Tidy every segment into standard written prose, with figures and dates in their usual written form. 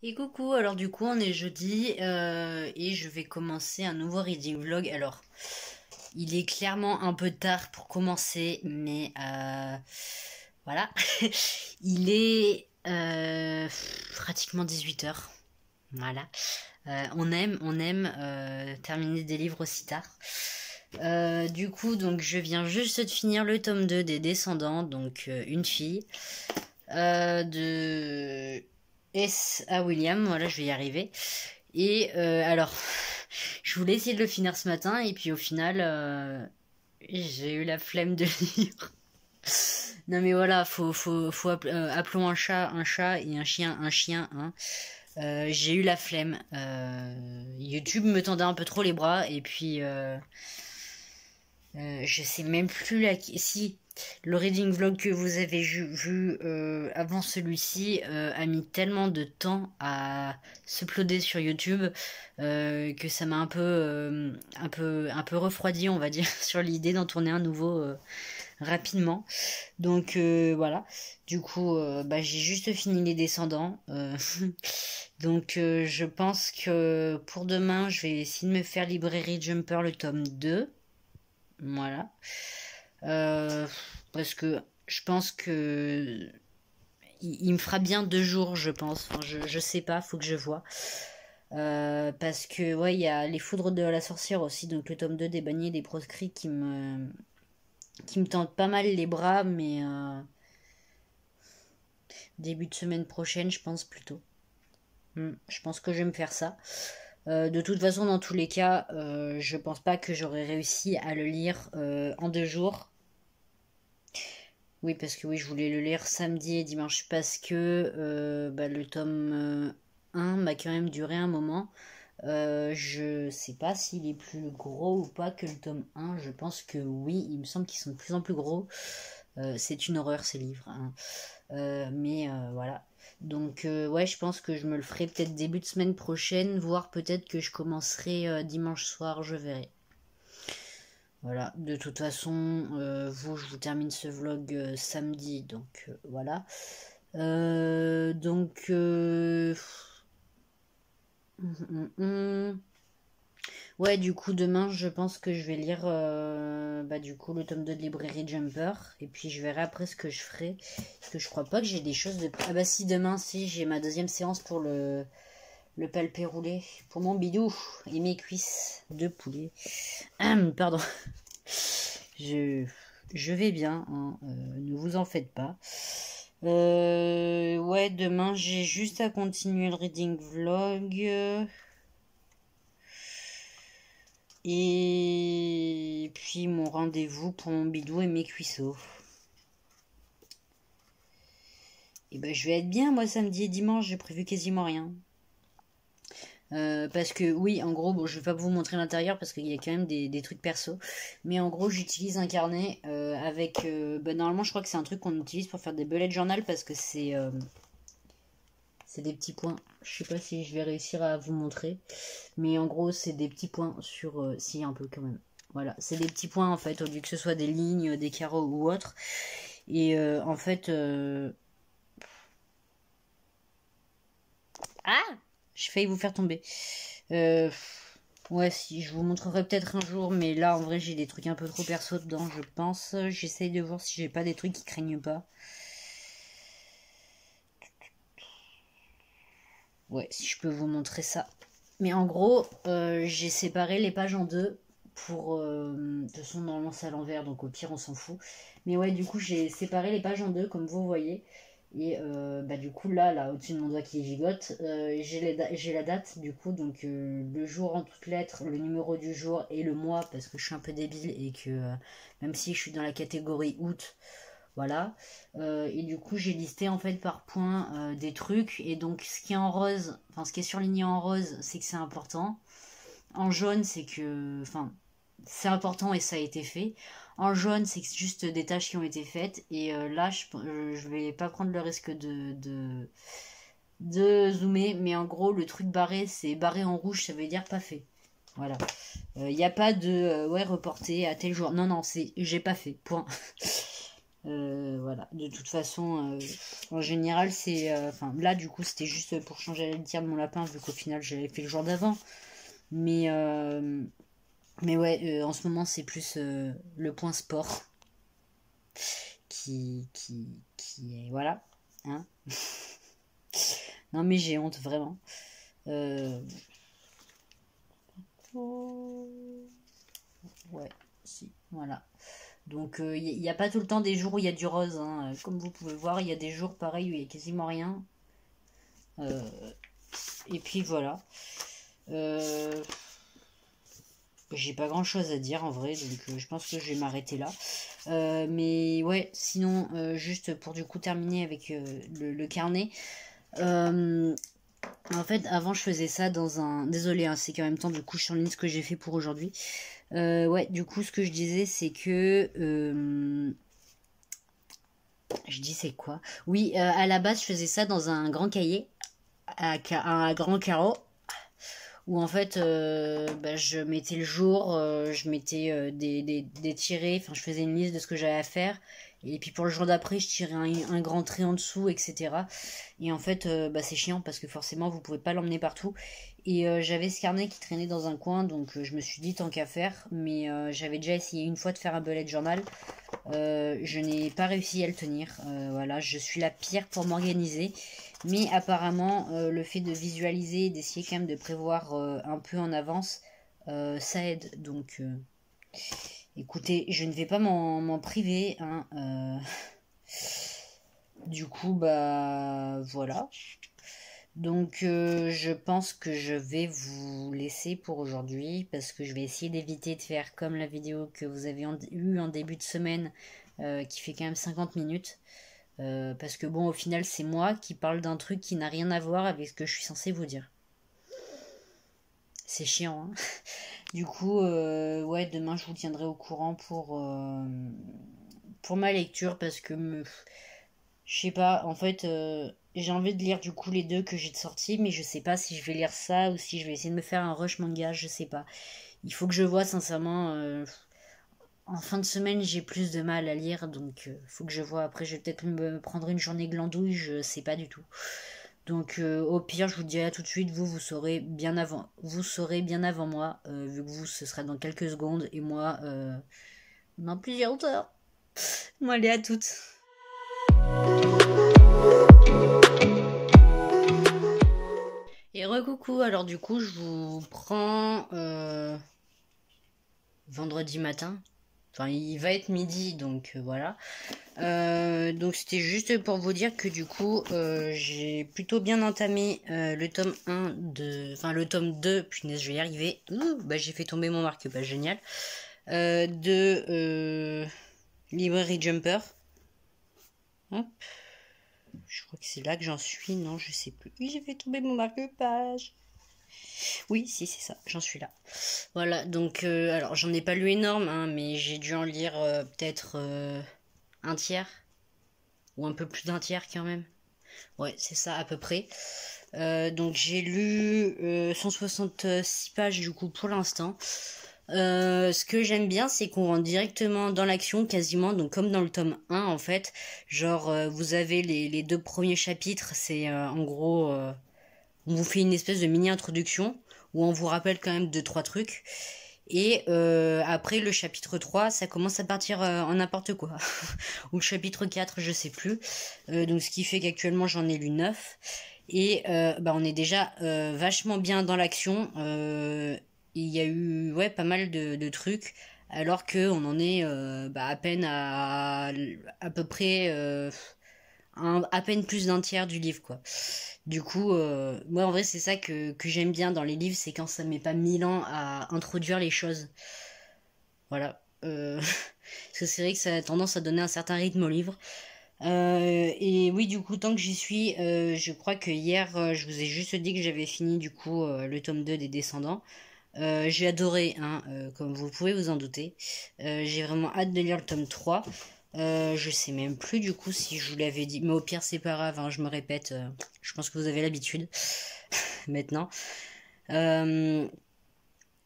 Et coucou, alors du coup on est jeudi et je vais commencer un nouveau reading vlog. Alors il est clairement un peu tard pour commencer, mais voilà. Il est pratiquement 18 h. Voilà. On aime terminer des livres aussi tard. Du coup donc je viens juste de finir le tome 2 des Descendants, donc une fille. De S à William, voilà, je vais y arriver. Et alors, je voulais essayer de le finir ce matin, et puis au final, j'ai eu la flemme de lire. Non mais voilà, appelons un chat et un chien, hein. J'ai eu la flemme. YouTube me tendait un peu trop les bras, et puis je sais même plus si le reading vlog que vous avez vu avant celui-ci a mis tellement de temps à s'uploader sur YouTube que ça m'a un peu refroidi, on va dire, sur l'idée d'en tourner un nouveau rapidement. Donc voilà. Du coup, j'ai juste fini Les Descendants. Donc je pense que pour demain, je vais essayer de me faire Librairie Jumper le tome 2. Voilà. Parce que je pense que il me fera bien 2 jours, je pense. Enfin, je sais pas, faut que je vois. Parce que ouais, il y a Les Foudres de la Sorcière aussi, donc le tome 2 des Bannis et des Proscrits qui me tente pas mal les bras, mais début de semaine prochaine, je pense plutôt. Je pense que je vais me faire ça. De toute façon, dans tous les cas, je pense pas que j'aurais réussi à le lire en 2 jours. Oui, parce que oui, je voulais le lire samedi et dimanche parce que le tome 1 m'a quand même duré un moment. Je sais pas s'il est plus gros ou pas que le tome 1. Je pense que oui, il me semble qu'ils sont de plus en plus gros. C'est une horreur ces livres, hein. Mais voilà. Donc ouais, je pense que je me le ferai peut-être début de semaine prochaine, voire peut-être que je commencerai dimanche soir, je verrai. Voilà, de toute façon, je vous termine ce vlog samedi, donc voilà. Donc, ouais, du coup, demain, je pense que je vais lire du coup, le tome 2 de Librairie Jumper, et puis je verrai après ce que je ferai, parce que je crois pas que j'ai des choses de... Ah bah si, demain, si, j'ai ma deuxième séance pour le palpé roulé, pour mon bidou, et mes cuisses de poulet. Pardon. Je vais bien, hein, ne vous en faites pas. Ouais, demain j'ai juste à continuer le reading vlog. Et puis mon rendez-vous pour mon bidou et mes cuisseaux. Et ben je vais être bien, moi, samedi et dimanche, j'ai prévu quasiment rien. Parce que oui, en gros, bon, je vais pas vous montrer l'intérieur parce qu'il y a quand même des trucs perso. Mais en gros, j'utilise un carnet avec... normalement, je crois que c'est un truc qu'on utilise pour faire des bullet journal parce que c'est des petits points. Je sais pas si je vais réussir à vous montrer. Mais en gros, c'est des petits points sur... si, un peu quand même. Voilà, c'est des petits points en fait, au lieu que ce soit des lignes, des carreaux ou autre. Et en fait... Ah! J'ai failli vous faire tomber. Ouais, si, je vous montrerai peut-être un jour, mais là, en vrai, j'ai des trucs un peu trop perso dedans, je pense. J'essaye de voir si j'ai pas des trucs qui craignent pas. Ouais, si je peux vous montrer ça. Mais en gros, j'ai séparé les pages en deux pour... de toute façon, normalement, c'est à l'envers, donc au pire, on s'en fout. Mais ouais, du coup, j'ai séparé les pages en deux, comme vous voyez. Et du coup, là au-dessus de mon doigt qui gigote, j'ai la date, du coup, donc le jour en toutes lettres, le numéro du jour et le mois, parce que je suis un peu débile et que même si je suis dans la catégorie août, voilà. Et du coup, j'ai listé en fait par point des trucs. Et donc, ce qui est en rose, enfin, ce qui est surligné en rose, c'est que c'est important. En jaune, c'est que, enfin, c'est important et ça a été fait. En jaune, c'est juste des tâches qui ont été faites. Et là, je vais pas prendre le risque de zoomer. Mais en gros, le truc barré, c'est barré en rouge, ça veut dire pas fait. Voilà. Il n'y a pas de ouais, reporté à tel jour. Non, non, c'est j'ai pas fait. Point. Voilà, de toute façon, en général, c'est... Enfin, là, du coup, c'était juste pour changer la litière de mon lapin, vu qu'au final, j'avais fait le jour d'avant. Mais, mais ouais, en ce moment, c'est plus le point sport qui est... Voilà. Hein. Non, mais j'ai honte, vraiment. Euh... Ouais, si, voilà. Donc, il n'y a pas tout le temps des jours où il y a du rose, hein. Comme vous pouvez voir, il y a des jours pareils où il n'y a quasiment rien. Et puis voilà. J'ai pas grand chose à dire en vrai, donc je pense que je vais m'arrêter là. Mais ouais, sinon, juste pour du coup terminer avec le carnet. En fait, avant je faisais ça dans un... Désolé, hein, c'est qu'en même temps, du coup, je surligne ce que j'ai fait pour aujourd'hui. Ouais, du coup, ce que je disais, c'est que... Je dis c'est quoi? Oui, à la base, je faisais ça dans un grand cahier, un grand carreau, où en fait, bah, je mettais le jour, je mettais des tirés, enfin, je faisais une liste de ce que j'avais à faire. Et puis pour le jour d'après, je tirais un grand trait en dessous, etc. Et en fait, bah, c'est chiant parce que forcément, vous pouvez pas l'emmener partout. Et j'avais ce carnet qui traînait dans un coin, donc je me suis dit tant qu'à faire. Mais j'avais déjà essayé une fois de faire un bullet journal. Je n'ai pas réussi à le tenir. Voilà, je suis la pire pour m'organiser. Mais apparemment, le fait de visualiser, d'essayer quand même de prévoir un peu en avance, ça aide. Donc, écoutez, je ne vais pas m'en priver. Hein, Du coup, bah voilà. Donc, je pense que je vais vous laisser pour aujourd'hui parce que je vais essayer d'éviter de faire comme la vidéo que vous avez eue en début de semaine qui fait quand même 50 minutes. Parce que bon, au final, c'est moi qui parle d'un truc qui n'a rien à voir avec ce que je suis censée vous dire. C'est chiant, hein. Du coup, ouais, demain, je vous tiendrai au courant pour ma lecture parce que je sais pas, en fait, j'ai envie de lire du coup les deux que j'ai de sortis, mais je sais pas si je vais lire ça ou si je vais essayer de me faire un rush manga, je sais pas. Il faut que je vois sincèrement. En fin de semaine, j'ai plus de mal à lire, donc faut que je vois. Après, je vais peut-être me prendre une journée glandouille, je sais pas du tout. Donc, au pire, je vous dirai tout de suite, vous saurez bien avant, moi, vu que vous, ce sera dans quelques secondes, et moi, dans plusieurs heures. Bon, allez, à toutes. Et recoucou, alors du coup, je vous prends vendredi matin. Enfin, il va être midi, donc voilà. Donc c'était juste pour vous dire que du coup j'ai plutôt bien entamé le tome 1 de... Enfin le tome 2, punaise je vais y arriver. Ouh, bah, j'ai fait tomber mon marque-page, génial. De Librairie Jumper. Hop. Je crois que c'est là que j'en suis, non je sais plus. Oui, j'ai fait tomber mon marque-page. Oui, si c'est ça, j'en suis là. Voilà, donc alors j'en ai pas lu énorme, hein, mais j'ai dû en lire peut-être un tiers. Ou un peu plus d'un tiers quand même. Ouais, c'est ça à peu près. Donc j'ai lu 166 pages du coup pour l'instant. Ce que j'aime bien, c'est qu'on rentre directement dans l'action quasiment, donc comme dans le tome 1 en fait. Genre vous avez les deux premiers chapitres, c'est en gros on vous fait une espèce de mini introduction où on vous rappelle quand même deux trois trucs. Et après le chapitre 3, ça commence à partir en n'importe quoi. Ou le chapitre 4, je sais plus. Donc ce qui fait qu'actuellement j'en ai lu 9. Et bah, on est déjà vachement bien dans l'action. Il y a eu ouais, pas mal de trucs. Alors qu'on en est bah, à peine à peu près à peine plus d'un tiers du livre quoi. Du coup, moi en vrai c'est ça que j'aime bien dans les livres, c'est quand ça met pas 1000 ans à introduire les choses. Voilà. Parce que c'est vrai que ça a tendance à donner un certain rythme au livre. Et oui, du coup, tant que j'y suis, je crois que hier, je vous ai juste dit que j'avais fini du coup le tome 2 des Descendants. J'ai adoré, hein, comme vous pouvez vous en douter. J'ai vraiment hâte de lire le tome 3. Je sais même plus du coup si je vous l'avais dit, mais au pire c'est pas grave, hein, je me répète, je pense que vous avez l'habitude maintenant.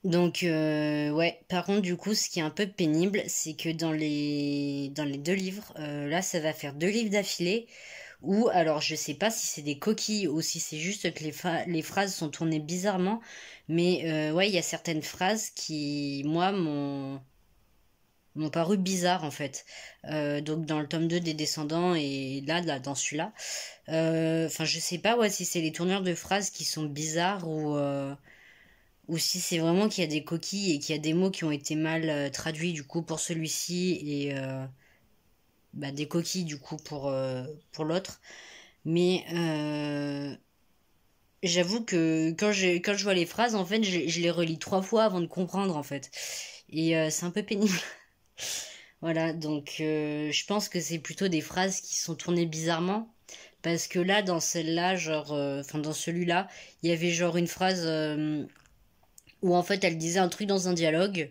Donc, ouais, par contre, du coup, ce qui est un peu pénible, c'est que dans les deux livres, là, ça va faire deux livres d'affilée, ou alors, je sais pas si c'est des coquilles ou si c'est juste que les phrases sont tournées bizarrement, mais ouais, il y a certaines phrases qui, moi, m'ont paru bizarres, en fait. Donc, dans le tome 2 des Descendants, et là, dans celui-là. Enfin, je sais pas, ouais, si c'est les tournures de phrases qui sont bizarres ou si c'est vraiment qu'il y a des coquilles et qu'il y a des mots qui ont été mal traduits du coup pour celui-ci et bah, des coquilles du coup pour l'autre. Mais j'avoue que quand je vois les phrases, en fait, je les relis 3 fois avant de comprendre en fait. Et c'est un peu pénible. Voilà, donc je pense que c'est plutôt des phrases qui sont tournées bizarrement. Parce que là, dans celle-là, genre, enfin dans celui-là, il y avait genre une phrase où en fait elle disait un truc dans un dialogue.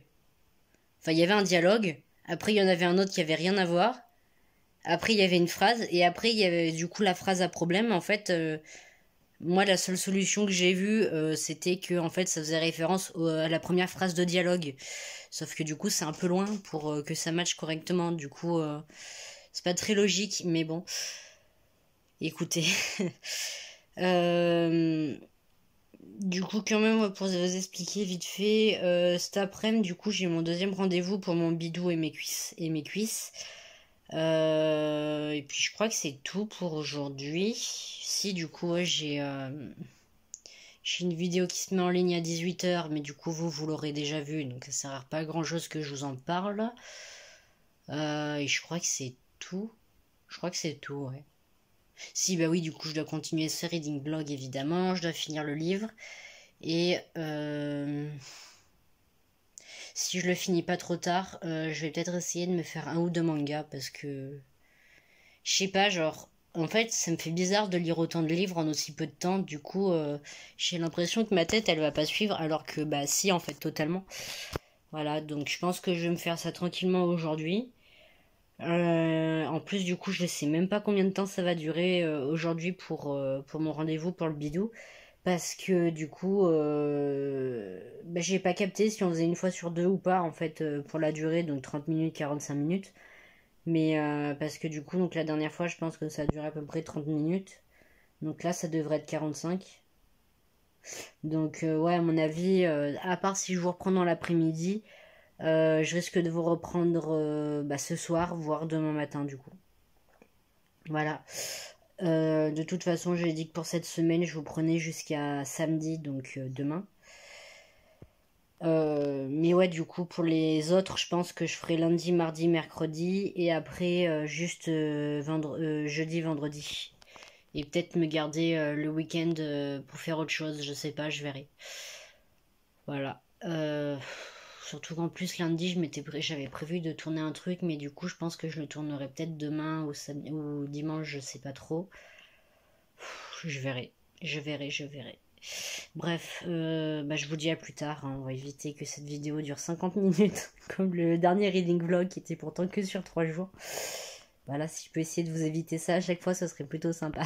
Enfin, il y avait un dialogue. Après, il y en avait un autre qui avait rien à voir. Après, il y avait une phrase. Et après, il y avait du coup la phrase à problème. En fait, moi, la seule solution que j'ai vue, c'était que en fait, ça faisait référence à la première phrase de dialogue. Sauf que du coup, c'est un peu loin pour que ça matche correctement. Du coup, c'est pas très logique. Mais bon, écoutez. Euh, Du coup, quand même, ouais, pour vous expliquer vite fait, cet après-midi, du coup, j'ai mon deuxième rendez-vous pour mon bidou et mes cuisses. Et puis, je crois que c'est tout pour aujourd'hui. Si, du coup, ouais, j'ai une vidéo qui se met en ligne à 18 h, mais du coup, vous l'aurez déjà vu, donc ça sert à pas à grand-chose que je vous en parle. Et je crois que c'est tout. Je crois que c'est tout, ouais. Si, bah oui, du coup, je dois continuer ce reading blog, évidemment. Je dois finir le livre. Et si je le finis pas trop tard, je vais peut-être essayer de me faire un ou deux mangas parce que je sais pas, genre en fait, ça me fait bizarre de lire autant de livres en aussi peu de temps. Du coup, j'ai l'impression que ma tête, elle va pas suivre, alors que bah si, en fait, totalement. Voilà, donc je pense que je vais me faire ça tranquillement aujourd'hui. En plus, du coup, je sais même pas combien de temps ça va durer aujourd'hui pour mon rendez-vous pour le bidou. Parce que du coup, bah, j'ai pas capté si on faisait une fois sur deux ou pas, en fait, pour la durée, donc 30 minutes, 45 minutes. Mais parce que du coup, donc la dernière fois, je pense que ça a duré à peu près 30 minutes. Donc là, ça devrait être 45. Donc ouais, à mon avis, à part si je vous reprends dans l'après-midi, je risque de vous reprendre bah, ce soir, voire demain matin, du coup. Voilà. De toute façon, j'ai dit que pour cette semaine, je vous prenais jusqu'à samedi, donc demain. Mais ouais, du coup, pour les autres, je pense que je ferai lundi, mardi, mercredi, et après, juste jeudi, vendredi. Et peut-être me garder le week-end pour faire autre chose, je sais pas, je verrai. Voilà. Surtout qu'en plus, lundi, j'avais prévu de tourner un truc, mais du coup, je pense que je le tournerai peut-être demain ou dimanche, je sais pas trop. Je verrai, je verrai. Bref, bah, je vous dis à plus tard, hein. On va éviter que cette vidéo dure 50 minutes, comme le dernier reading vlog qui était pourtant que sur 3 jours. Voilà, si je peux essayer de vous éviter ça à chaque fois, ce serait plutôt sympa.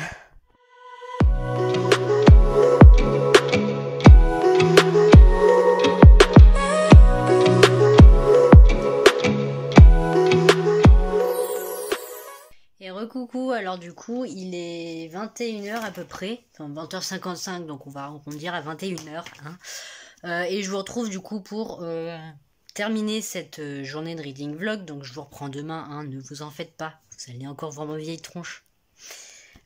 Et recoucou, alors du coup, il est 21 h à peu près, enfin 20 h 55, donc on va arrondir à 21 h. Hein. Et je vous retrouve du coup pour terminer cette journée de reading vlog, donc je vous reprends demain, hein, ne vous en faites pas, vous allez encore voir ma vieille tronche.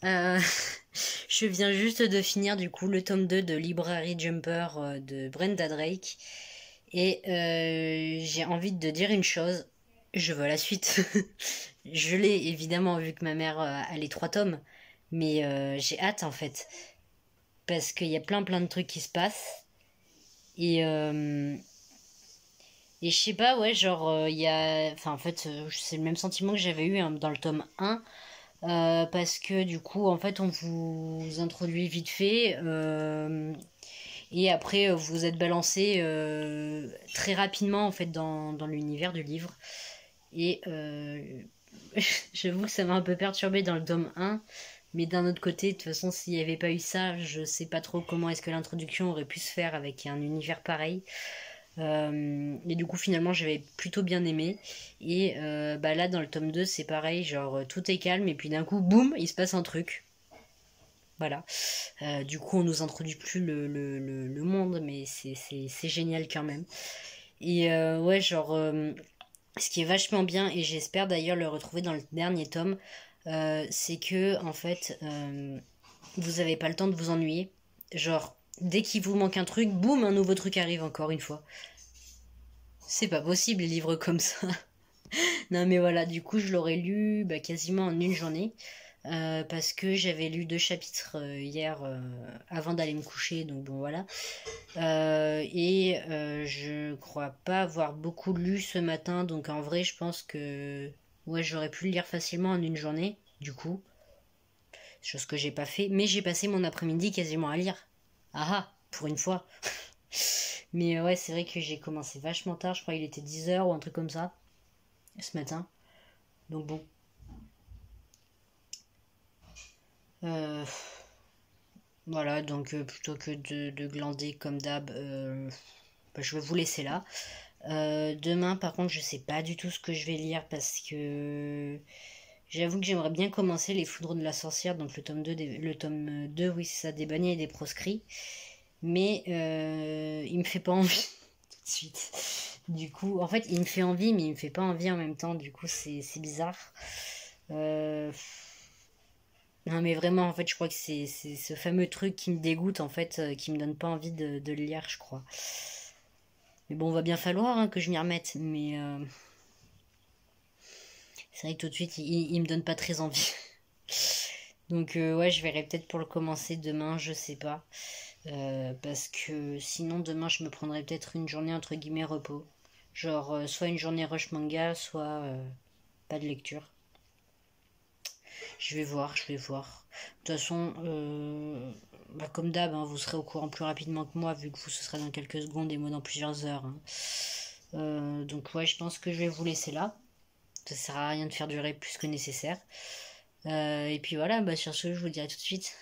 Je viens juste de finir du coup le tome 2 de Library Jumper de Brenda Drake. Et j'ai envie de dire une chose, je veux la suite. Je l'ai évidemment vu que ma mère a les 3 tomes, mais j'ai hâte en fait. Parce qu'il y a plein de trucs qui se passent. Et je sais pas, ouais, genre, il y a. Enfin, en fait, c'est le même sentiment que j'avais eu hein, dans le tome 1. Parce que du coup, en fait, on vous introduit vite fait. Et après, vous êtes balancé très rapidement, en fait, dans l'univers du livre. Et j'avoue que ça m'a un peu perturbé dans le tome 1. Mais d'un autre côté, de toute façon, s'il n'y avait pas eu ça, je sais pas trop comment est-ce que l'introduction aurait pu se faire avec un univers pareil. Et du coup finalement j'avais plutôt bien aimé. Et bah là dans le tome 2 c'est pareil, genre tout est calme et puis d'un coup boum il se passe un truc. Voilà. Du coup on nous introduit plus le monde mais c'est génial quand même. Et ouais genre ce qui est vachement bien et j'espère d'ailleurs le retrouver dans le dernier tome, c'est que en fait vous avez pas le temps de vous ennuyer. Genre dès qu'il vous manque un truc, boum un nouveau truc arrive encore une fois. C'est pas possible les livres comme ça. Non mais voilà, du coup je l'aurais lu bah, quasiment en une journée. Parce que j'avais lu 2 chapitres hier avant d'aller me coucher, donc bon voilà. Et je crois pas avoir beaucoup lu ce matin, donc en vrai je pense que ouais j'aurais pu le lire facilement en une journée, du coup. Chose que j'ai pas fait, mais j'ai passé mon après-midi quasiment à lire. Ah ah, pour une fois. Mais ouais, c'est vrai que j'ai commencé vachement tard, je crois qu'il était 10 h ou un truc comme ça, ce matin. Donc bon. Euh, voilà, donc plutôt que de glander comme d'hab, bah, je vais vous laisser là. Demain, par contre, je sais pas du tout ce que je vais lire parce que j'avoue que j'aimerais bien commencer Les Foudres de la Sorcière, donc le tome 2 oui, c'est ça, des bannis et des proscrits. Mais il me fait pas envie tout de suite. Du coup, en fait, il me fait envie, mais il me fait pas envie en même temps. Du coup, c'est bizarre. Euh, Non, mais vraiment, en fait, je crois que c'est ce fameux truc qui me dégoûte, en fait, qui me donne pas envie de le lire, je crois. Mais bon, va bien falloir hein, que je m'y remette. Mais c'est vrai que tout de suite, il me donne pas très envie. Donc, ouais, je verrai peut-être pour le commencer demain, je sais pas. Parce que sinon, demain, je me prendrai peut-être une journée entre guillemets repos. Genre, soit une journée rush manga, soit pas de lecture. Je vais voir, je vais voir. De toute façon, bah, comme d'hab, hein, vous serez au courant plus rapidement que moi, vu que vous, ce sera dans quelques secondes et moi dans plusieurs heures. Hein. Donc, ouais, je pense que je vais vous laisser là. Ça sert à rien de faire durer plus que nécessaire. Et puis voilà, bah, sur ce, je vous dirai tout de suite.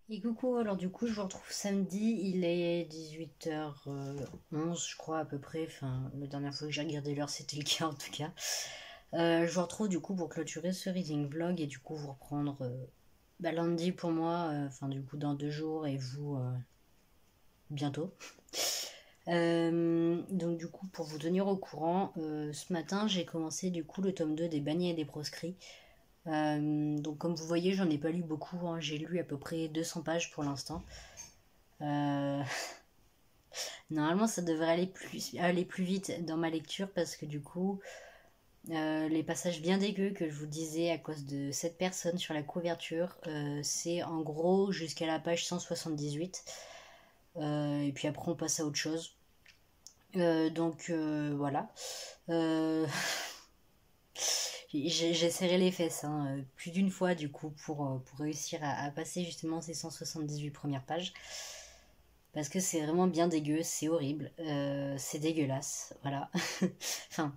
Et coucou, alors du coup je vous retrouve samedi, il est 18h11 je crois à peu près, enfin la dernière fois que j'ai regardé l'heure c'était le cas en tout cas. Je vous retrouve du coup pour clôturer ce reading vlog et du coup vous reprendre bah, lundi pour moi, enfin du coup dans 2 jours et vous bientôt. Donc du coup pour vous tenir au courant, ce matin j'ai commencé du coup le tome 2 des bannis et des proscrits. Donc comme vous voyez j'en ai pas lu beaucoup, hein. J'ai lu à peu près 200 pages pour l'instant. Euh, Normalement ça devrait aller plus vite dans ma lecture parce que du coup les passages bien dégueux que je vous disais à cause de cette personne sur la couverture, c'est en gros jusqu'à la page 178. Et puis après on passe à autre chose. Donc voilà. Euh, j'ai serré les fesses hein, plus d'une fois du coup pour réussir à passer justement ces 178 premières pages. Parce que c'est vraiment bien dégueu, c'est horrible, c'est dégueulasse, voilà. Enfin,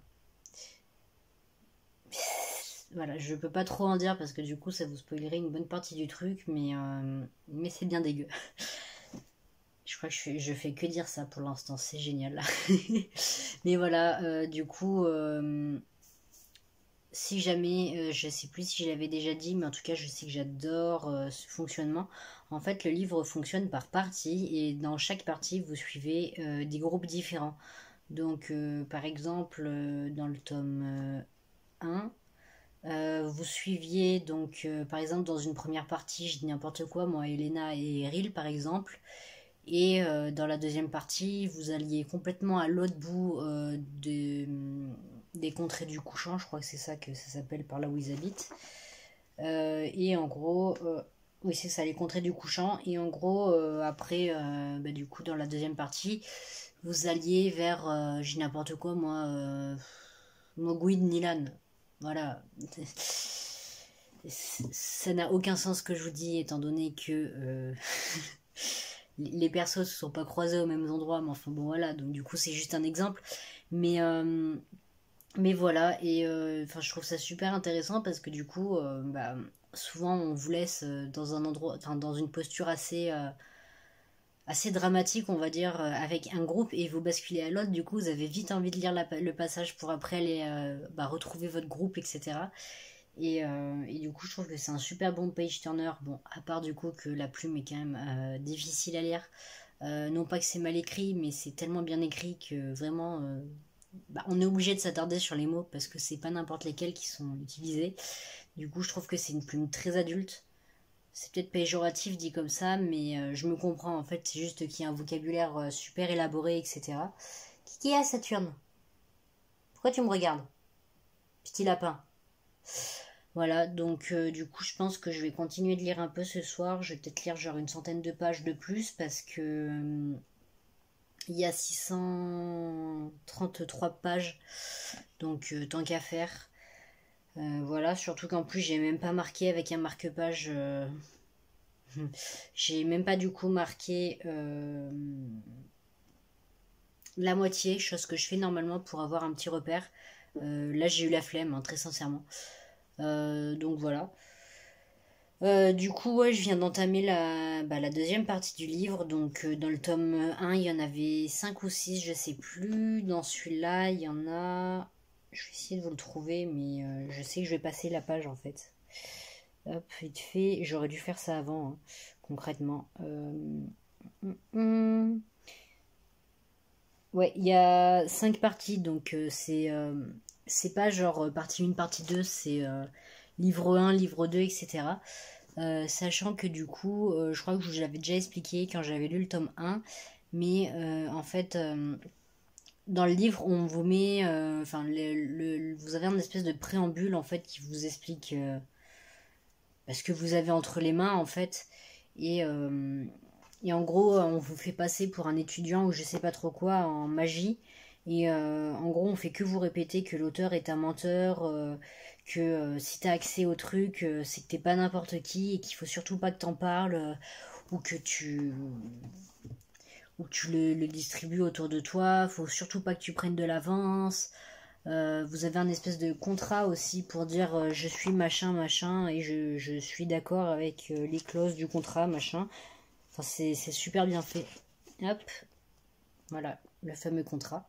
voilà, je peux pas trop en dire parce que du coup ça vous spoilerait une bonne partie du truc, mais c'est bien dégueu. Je crois que je fais que dire ça pour l'instant, c'est génial. Mais voilà, du coup, si jamais, je sais plus si je l'avais déjà dit, mais en tout cas je sais que j'adore ce fonctionnement. En fait, le livre fonctionne par partie et dans chaque partie vous suivez des groupes différents. Donc, par exemple, dans le tome 1, vous suiviez donc, par exemple, dans une première partie, je dis n'importe quoi, moi, Elena et Eril, par exemple. Et dans la deuxième partie, vous alliez complètement à l'autre bout des contrées du couchant, je crois que c'est ça que ça s'appelle par là où ils habitent. Et en gros, oui, c'est ça, les contrées du couchant. Et en gros, après, bah, du coup, dans la deuxième partie, vous alliez vers, j'ai n'importe quoi, moi, Moguid Nilan. Voilà. Ça n'a aucun sens ce que je vous dis, étant donné que les persos ne se sont pas croisés au même endroit, mais enfin bon, voilà. Donc, du coup, c'est juste un exemple. Mais Mais voilà, et enfin, je trouve ça super intéressant parce que du coup, bah, souvent on vous laisse dans un endroit, enfin, dans une posture assez dramatique, on va dire, avec un groupe et vous basculez à l'autre. Du coup, vous avez vite envie de lire le passage pour après aller bah, retrouver votre groupe, etc. Et du coup, je trouve que c'est un super bon page turner. Bon, à part du coup que la plume est quand même difficile à lire. Non pas que c'est mal écrit, mais c'est tellement bien écrit que vraiment, bah, on est obligé de s'attarder sur les mots parce que c'est pas n'importe lesquels qui sont utilisés. Du coup, je trouve que c'est une plume très adulte. C'est peut-être péjoratif dit comme ça, mais je me comprends en fait. C'est juste qu'il y a un vocabulaire super élaboré, etc. Qui est Saturne? Pourquoi tu me regardes? Petit lapin. Voilà, donc du coup, je pense que je vais continuer de lire un peu ce soir. Je vais peut-être lire genre une centaine de pages de plus parce que il y a 633 pages, donc tant qu'à faire. Voilà, surtout qu'en plus, j'ai même pas marqué avec un marque-page. J'ai même pas du coup marqué la moitié, chose que je fais normalement pour avoir un petit repère. Là, j'ai eu la flemme, hein, très sincèrement. Donc voilà. Du coup, ouais, je viens d'entamer la deuxième partie du livre. Donc, dans le tome 1, il y en avait 5 ou 6, je sais plus. Dans celui-là, il y en a. Je vais essayer de vous le trouver, mais je sais que je vais passer la page en fait. Hop, vite fait. J'aurais dû faire ça avant, hein, concrètement. Ouais, il y a 5 parties, donc c'est pas genre partie 1, partie 2, c'est livre 1, livre 2, etc. Sachant que du coup, je crois que je vous l'avais déjà expliqué quand j'avais lu le tome 1, mais en fait, dans le livre, on vous met, enfin, vous avez un espèce de préambule en fait qui vous explique ce que vous avez entre les mains en fait, et, euh, et en gros, on vous fait passer pour un étudiant ou je sais pas trop quoi en magie. Et en gros, on fait que vous répéter que l'auteur est un menteur, que si t'as accès au truc, c'est que t'es pas n'importe qui et qu'il faut surtout pas que t'en parles ou que tu le distribues autour de toi. Faut surtout pas que tu prennes de l'avance. Vous avez un espèce de contrat aussi pour dire je suis machin machin et je suis d'accord avec les clauses du contrat machin. Enfin, c'est super bien fait. Hop, voilà, le fameux contrat.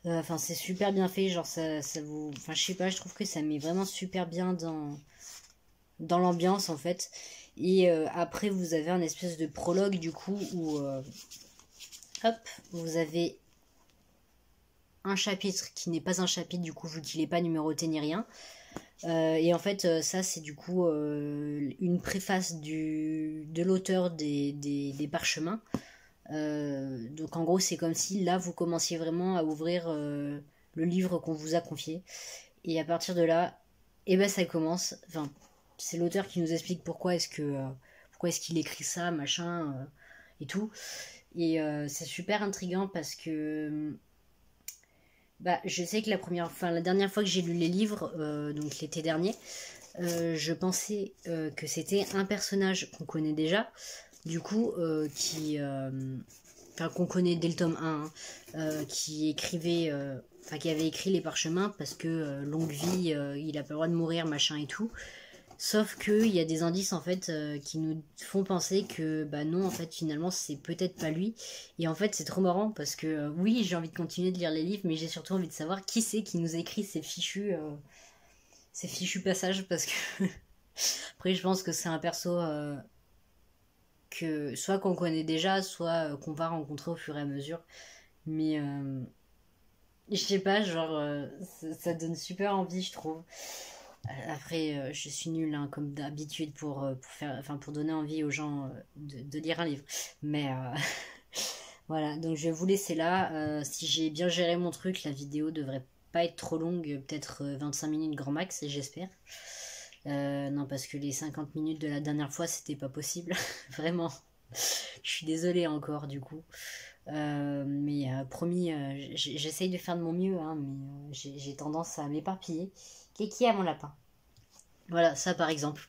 Enfin, c'est super bien fait, genre ça vous... Enfin, je sais pas, je trouve que ça met vraiment super bien dans l'ambiance, en fait. Et après, vous avez un espèce de prologue, du coup, où... hop, vous avez un chapitre qui n'est pas un chapitre, du coup, vu qu'il n'est pas numéroté ni rien. Et en fait, ça, c'est du coup une préface de l'auteur des parchemins. Donc en gros, c'est comme si là, vous commenciez vraiment à ouvrir le livre qu'on vous a confié. Et à partir de là, et ben ça commence. Enfin, c'est l'auteur qui nous explique pourquoi est-ce qu'il écrit ça, machin, et tout. Et c'est super intriguant parce que bah, je sais que la dernière fois que j'ai lu les livres, donc l'été dernier, je pensais que c'était un personnage qu'on connaît déjà, du coup, enfin qu'on connaît dès le tome 1, hein, qui écrivait, enfin qui avait écrit les parchemins parce que longue vie, il a pas le droit de mourir, machin et tout. Sauf qu'il y a des indices en fait qui nous font penser que bah non en fait finalement c'est peut-être pas lui. Et en fait c'est trop marrant parce que oui j'ai envie de continuer de lire les livres mais j'ai surtout envie de savoir qui c'est qui nous écrit ces fichus passages parce que après je pense que c'est un perso que soit qu'on connaît déjà soit qu'on va rencontrer au fur et à mesure. Mais je sais pas genre ça donne super envie je trouve. Après, je suis nulle hein, comme d'habitude pour faire, enfin pour donner envie aux gens de lire un livre. Mais voilà, donc je vais vous laisser là. Si j'ai bien géré mon truc, la vidéo devrait pas être trop longue, peut-être 25 minutes grand max, j'espère. Non, parce que les 50 minutes de la dernière fois, c'était pas possible, vraiment. Je suis désolée encore du coup. Mais promis, j'essaye de faire de mon mieux, hein, mais j'ai tendance à m'éparpiller. Kiki à mon lapin. Voilà, ça par exemple,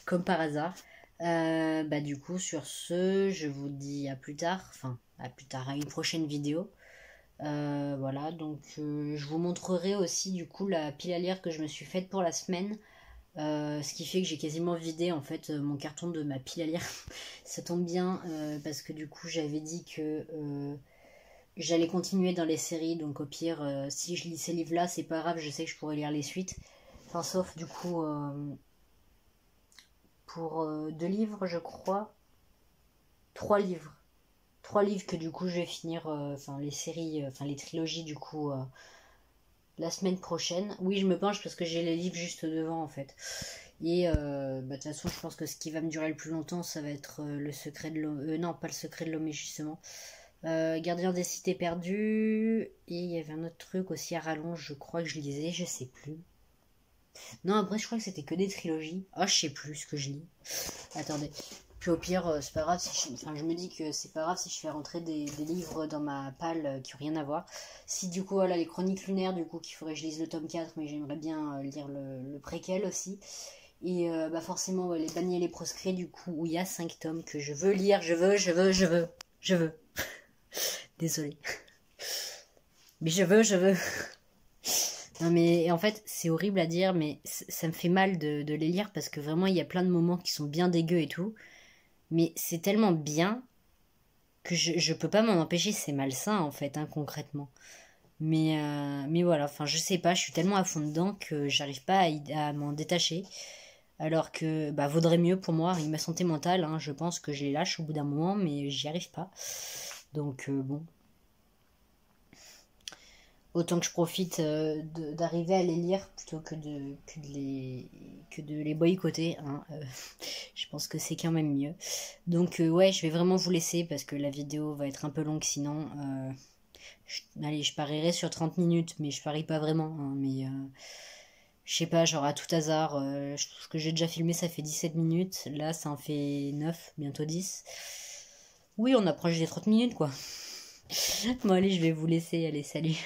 comme par hasard. Bah du coup, sur ce, je vous dis à plus tard, enfin à plus tard, à une prochaine vidéo. Voilà, donc je vous montrerai aussi du coup la pile à lire que je me suis faite pour la semaine. Ce qui fait que j'ai quasiment vidé en fait mon carton de ma pile à lire. Ça tombe bien parce que du coup j'avais dit que j'allais continuer dans les séries, donc au pire si je lis ces livres là c'est pas grave, je sais que je pourrais lire les suites. Enfin sauf du coup pour 2 livres je crois, 3 livres. 3 livres que du coup je vais finir, enfin les séries, enfin les trilogies du coup la semaine prochaine. Oui je me penche parce que j'ai les livres juste devant en fait. Et de toute façon, je pense que ce qui va me durer le plus longtemps, ça va être le secret de l'homme. Non, pas le secret de l'homme, mais justement. Gardien des cités perdues. Et il y avait un autre truc aussi à rallonge, je crois que je lisais, je sais plus. Non, après, je crois que c'était que des trilogies. Ah, je sais plus ce que je lis. Attendez. Puis au pire, c'est pas grave si enfin, je me dis que c'est pas grave si je fais rentrer des livres dans ma palle qui ont rien à voir. Si du coup, voilà, les chroniques lunaires, du coup, qu'il faudrait que je lise le tome 4, mais j'aimerais bien lire le préquel aussi. Et bah forcément, ouais, les bannis et les proscrits, du coup, où il y a 5 tomes que je veux lire, je veux. Désolée. Mais je veux. Non mais en fait, c'est horrible à dire, mais ça me fait mal de les lire parce que vraiment, il y a plein de moments qui sont bien dégueux et tout. Mais c'est tellement bien que je peux pas m'en empêcher, c'est malsain en fait, hein, concrètement. Mais voilà, enfin je sais pas, je suis tellement à fond dedans que j'arrive pas à m'en détacher. Alors que bah, vaudrait mieux pour moi, et ma santé mentale, hein, je pense que je les lâche au bout d'un moment, mais j'y arrive pas. Donc bon, autant que je profite d'arriver à les lire plutôt que de les boycotter. Hein, je pense que c'est quand même mieux. Donc ouais, je vais vraiment vous laisser parce que la vidéo va être un peu longue sinon. Allez, je parierais sur 30 minutes, mais je parie pas vraiment. Hein, mais je sais pas, genre à tout hasard, ce que j'ai déjà filmé ça fait 17 minutes, là ça en fait 9, bientôt 10. Oui, on approche des 30 minutes quoi. Bon allez, je vais vous laisser, allez, salut.